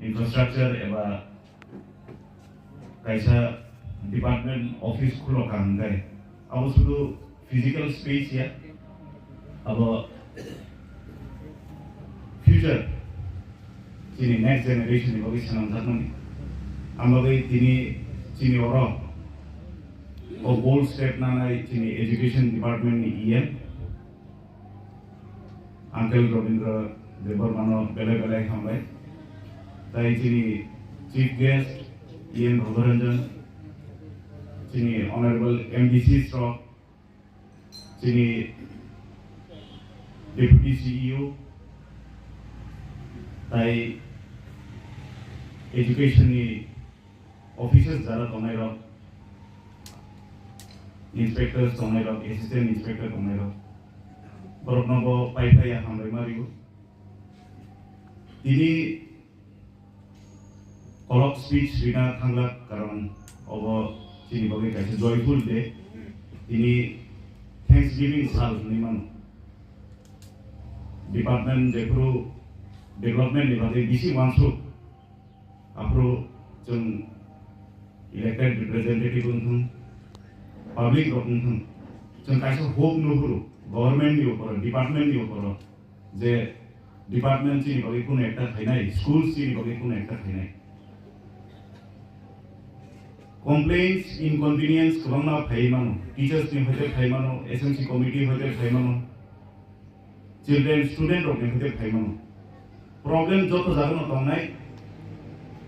infrastructure एबा kaisa department office khulo kangai abo sudu physical space ya abo future chini next generation ni bagi sanam thakmani amagai tini chini oro o bold step nanai chini education department ni EM Uncle Robindra Debarmano bele bele hambai tai chini chief guest EM Bhagaranjan chini honorable MDC Straw chini deputy CEO tai education ni officers jara tomairo inspectors tomairo assistant inspector tomairo boroknobo pai ya hambai marigo tini kolok speech rina thangla karon obo chini bagi kaise joyful day tini thanksgiving sal ni man department jepro development ni bagi bisi wansu apro jeng elected representative unthung public unthung jeng kaise hope no huru government ni upor department ni upor je department chini bagi kun ekta thainai schools chini bagi kun ekta thainai complaints inconvenience kobangma phaimano teachers ni hote phaimano SMC committee hote phaimano children student rok ni hote phaimano problem joto jagono tongnai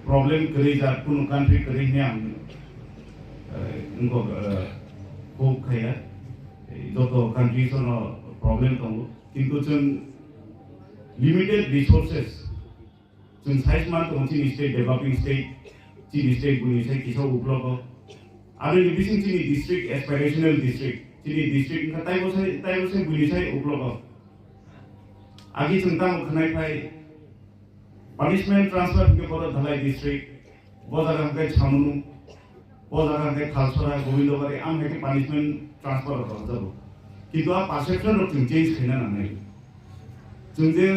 problem kari jar kun country kari ne am unko ko khaya joto countries no problem tongo kintu chung limited resources chung size man tong chini state developing state chini state guni sai kiso uplogo aru ni bising chini district aspirational district chini district ka tai bo sai guni sai uplogo agi chungta mo khnai phai punishment transfer ke pora dhalai district bodaga ke chamunu bodaga ke khalsora govindogari am heki punishment transfer ho jabo kintu a perception ro chung change khina na nai chungje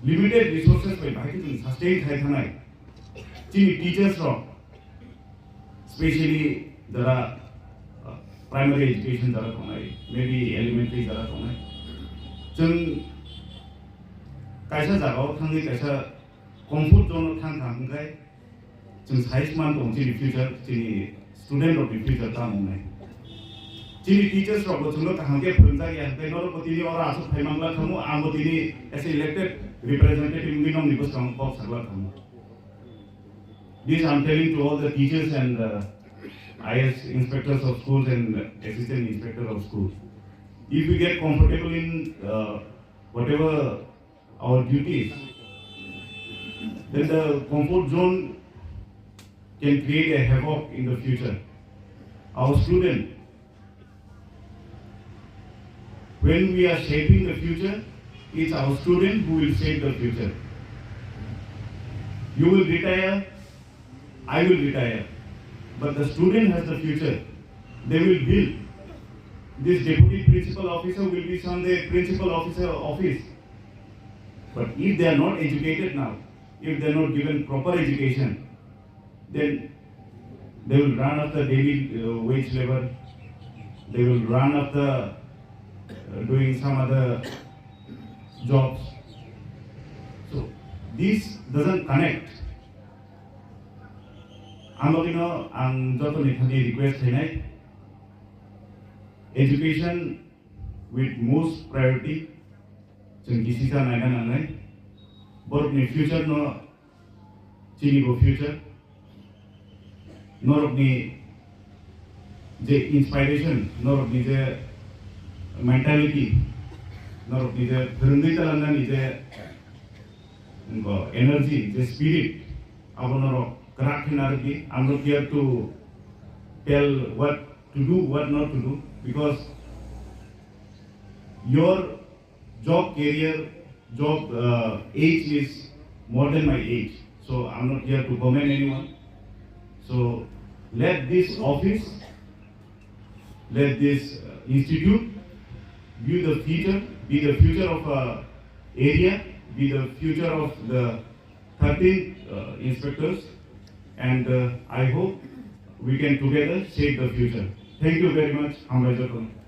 limited resources pai bhai ki chung sustain khai thanai chini teachers ro especially jara primary education jara tongai maybe elementary jara tongai chung kaisa jagao thangi kaisa comfort zone thangkai chung size man tong chini future chini student of the future ta monai chini teachers ro bo chunglo kahangke phunja ya kai noro potini ora asu phaimangla thamu ambo tini as elected representative minimum nibos kam pop sagla thamu. This I am telling to all the teachers and IS inspectors of schools and assistant inspector of schools. If we get comfortable in whatever our duties, then the comfort zone can create a havoc in the future. Our student, when we are shaping the future, it's our student who will shape the future. You will retire, I will retire, but the student has the future. They will build. This deputy principal officer will be someday principal officer office. But if they are not educated now, if they are not given proper education, then they will run after daily wage labor. They will run after doing some other jobs. So this doesn't connect. Amogino ang joto ni thani request hinai education with most priority chung kisisa naina nangai borok ni future no chini go future norok ni je inspiration norok ni je mentality norok ni je thurungi talanga ni je energy je spirit abonorok I'm not here to tell what to do, what not to do, because your job career, job age is more than my age. So I'm not here to comment anyone. So let this office, let this institute be the future of area, be the future of the 13 inspectors, and I hope we can together shape the future. Thank you very much. Hamra Japan.